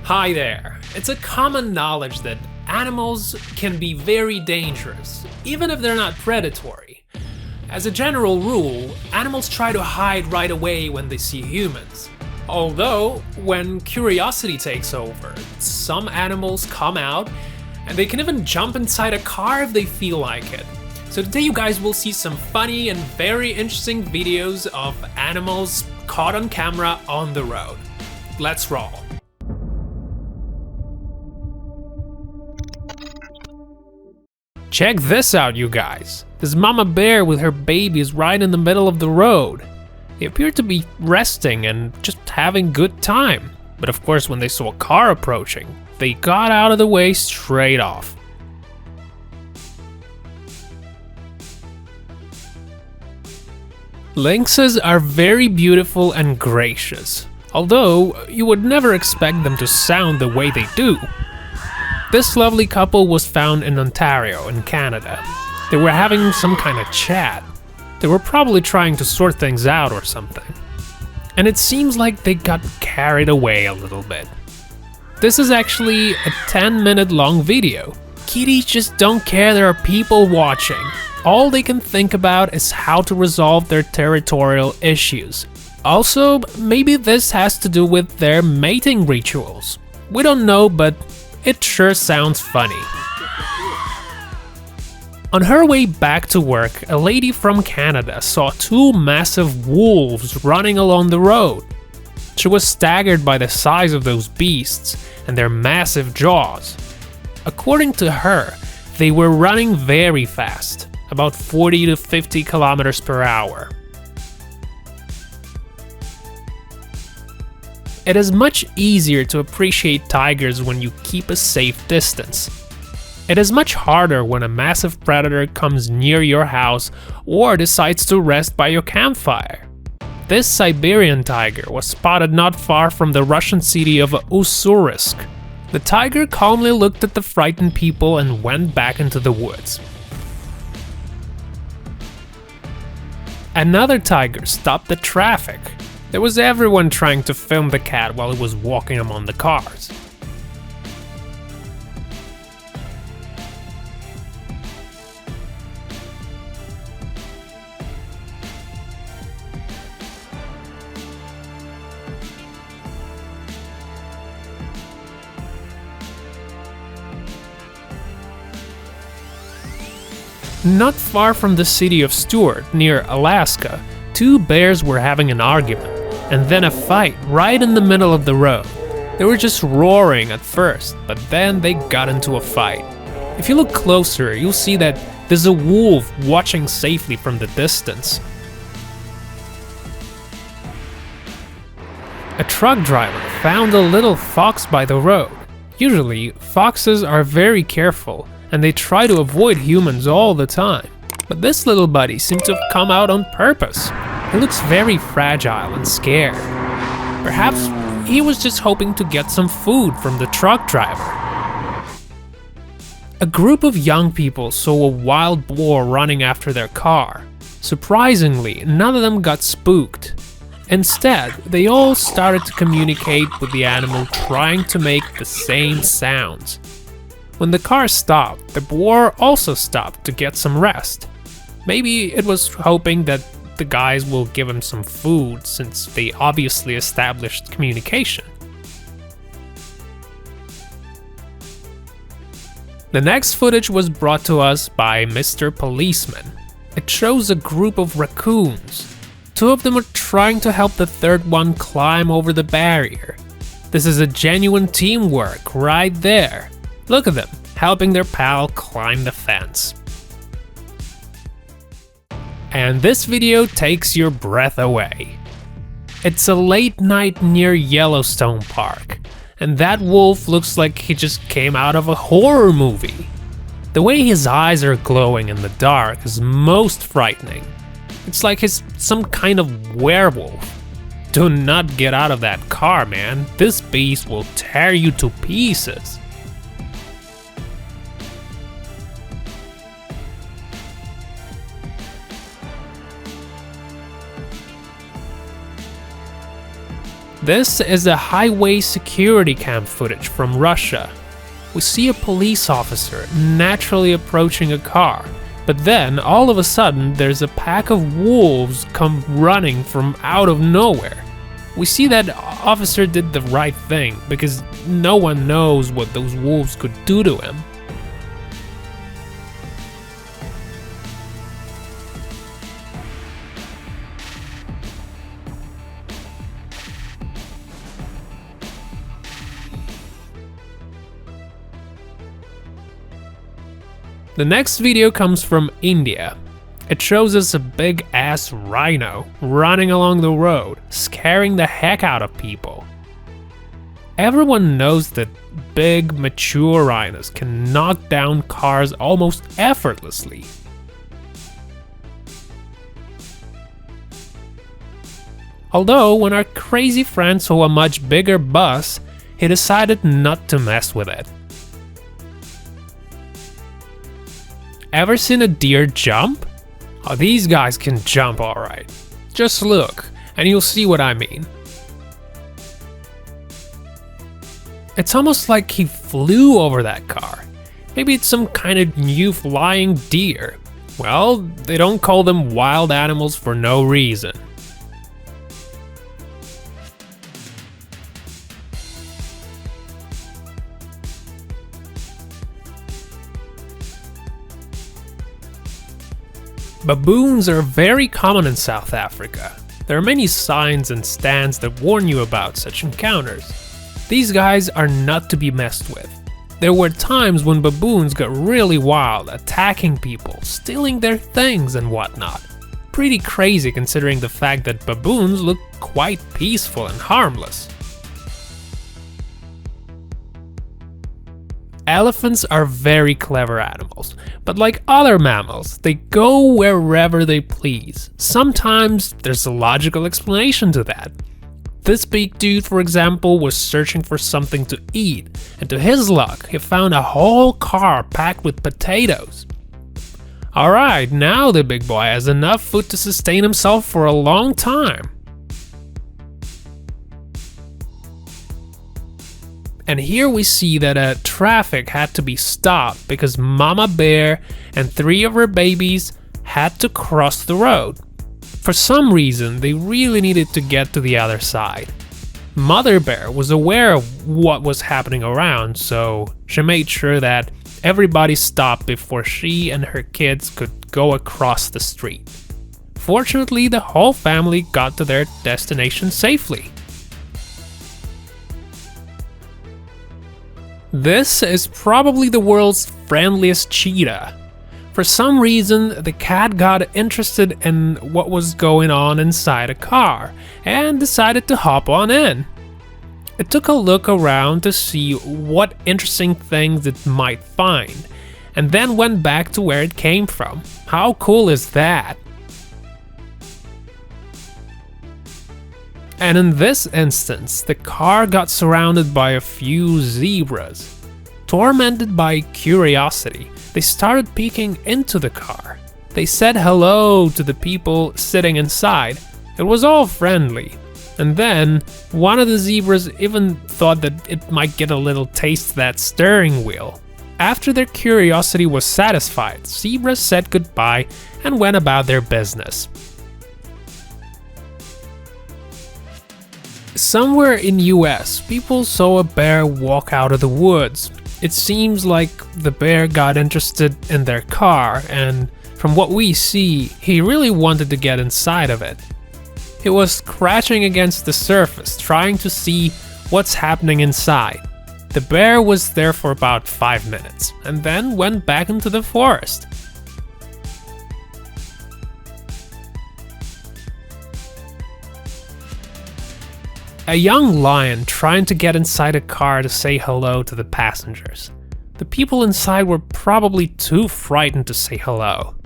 Hi there. It's a common knowledge that animals can be very dangerous, even if they're not predatory. As a general rule, animals try to hide right away when they see humans. Although, when curiosity takes over, some animals come out and they can even jump inside a car if they feel like it. So today you guys will see some funny and very interesting videos of animals caught on camera on the road. Let's roll. Check this out, you guys. This mama bear with her baby is right in the middle of the road. They appear to be resting and just having good time. But of course, when they saw a car approaching, they got out of the way straight off. Lynxes are very beautiful and gracious, although you would never expect them to sound the way they do. This lovely couple was found in Ontario, in Canada. They were having some kind of chat. They were probably trying to sort things out or something. And it seems like they got carried away a little bit. This is actually a 10-minute long video. Kitties just don't care there are people watching. All they can think about is how to resolve their territorial issues. Also, maybe this has to do with their mating rituals. We don't know, but it sure sounds funny. On her way back to work, a lady from Canada saw two massive wolves running along the road. She was staggered by the size of those beasts and their massive jaws. According to her, they were running very fast, about 40 to 50 kilometers per hour. It is much easier to appreciate tigers when you keep a safe distance. It is much harder when a massive predator comes near your house or decides to rest by your campfire. This Siberian tiger was spotted not far from the Russian city of Ussurisk. The tiger calmly looked at the frightened people and went back into the woods. Another tiger stopped the traffic. There was everyone trying to film the cat while it was walking among the cars. Not far from the city of Stewart, near Alaska, two bears were having an argument, and then a fight right in the middle of the road. They were just roaring at first, but then they got into a fight. If you look closer, you'll see that there's a wolf watching safely from the distance. A truck driver found a little fox by the road. Usually, foxes are very careful, and they try to avoid humans all the time. But this little buddy seemed to have come out on purpose. He looks very fragile and scared. Perhaps he was just hoping to get some food from the truck driver. A group of young people saw a wild boar running after their car. Surprisingly, none of them got spooked. Instead, they all started to communicate with the animal, trying to make the same sounds. When the car stopped, the boar also stopped to get some rest. Maybe it was hoping that the guys will give him some food, since they obviously established communication. The next footage was brought to us by Mr. Policeman. It shows a group of raccoons. Two of them are trying to help the third one climb over the barrier. This is a genuine teamwork right there. Look at them, helping their pal climb the fence. And this video takes your breath away. It's a late night near Yellowstone Park, and that wolf looks like he just came out of a horror movie. The way his eyes are glowing in the dark is most frightening. It's like he's some kind of werewolf. Do not get out of that car, man. This beast will tear you to pieces. This is a highway security cam footage from Russia. We see a police officer naturally approaching a car, but then all of a sudden there's a pack of wolves come running from out of nowhere. We see that officer did the right thing because no one knows what those wolves could do to him. The next video comes from India. It shows us a big ass rhino running along the road, scaring the heck out of people. Everyone knows that big, mature rhinos can knock down cars almost effortlessly. Although, when our crazy friend saw a much bigger bus, he decided not to mess with it. Ever seen a deer jump? Oh, these guys can jump alright. Just look, and you'll see what I mean. It's almost like he flew over that car. Maybe it's some kind of new flying deer. Well, they don't call them wild animals for no reason. Baboons are very common in South Africa. There are many signs and stands that warn you about such encounters. These guys are not to be messed with. There were times when baboons got really wild, attacking people, stealing their things and whatnot. Pretty crazy considering the fact that baboons look quite peaceful and harmless. Elephants are very clever animals, but like other mammals, they go wherever they please. Sometimes there's a logical explanation to that. This big dude, for example, was searching for something to eat, and to his luck, he found a whole car packed with potatoes. Alright, now the big boy has enough food to sustain himself for a long time. And here we see that traffic had to be stopped because Mama Bear and 3 of her babies had to cross the road. For some reason, they really needed to get to the other side. Mother Bear was aware of what was happening around, so she made sure that everybody stopped before she and her kids could go across the street. Fortunately, the whole family got to their destination safely. This is probably the world's friendliest cheetah. For some reason, the cat got interested in what was going on inside a car and decided to hop on in. It took a look around to see what interesting things it might find, and then went back to where it came from. How cool is that? And in this instance, the car got surrounded by a few zebras. Tormented by curiosity, they started peeking into the car. They said hello to the people sitting inside. It was all friendly. And then, one of the zebras even thought that it might get a little taste of that steering wheel. After their curiosity was satisfied, zebras said goodbye and went about their business. Somewhere in US, people saw a bear walk out of the woods. It seems like the bear got interested in their car, and from what we see, he really wanted to get inside of it. He was scratching against the surface, trying to see what's happening inside. The bear was there for about 5 minutes, and then went back into the forest. A young lion trying to get inside a car to say hello to the passengers. The people inside were probably too frightened to say hello.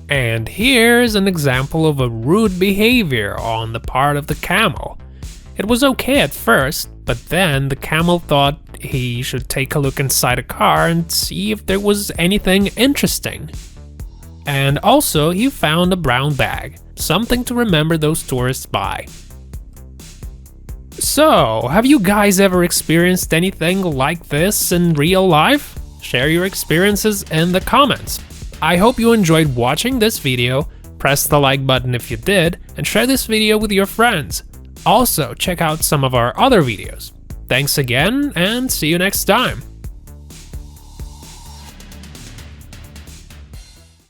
And here's an example of a rude behavior on the part of the camel. It was okay at first, but then the camel thought he should take a look inside a car and see if there was anything interesting. And also, he found a brown bag, something to remember those tourists by. So, have you guys ever experienced anything like this in real life? Share your experiences in the comments. I hope you enjoyed watching this video. Press the like button if you did, and share this video with your friends. Also, check out some of our other videos. Thanks again, and see you next time!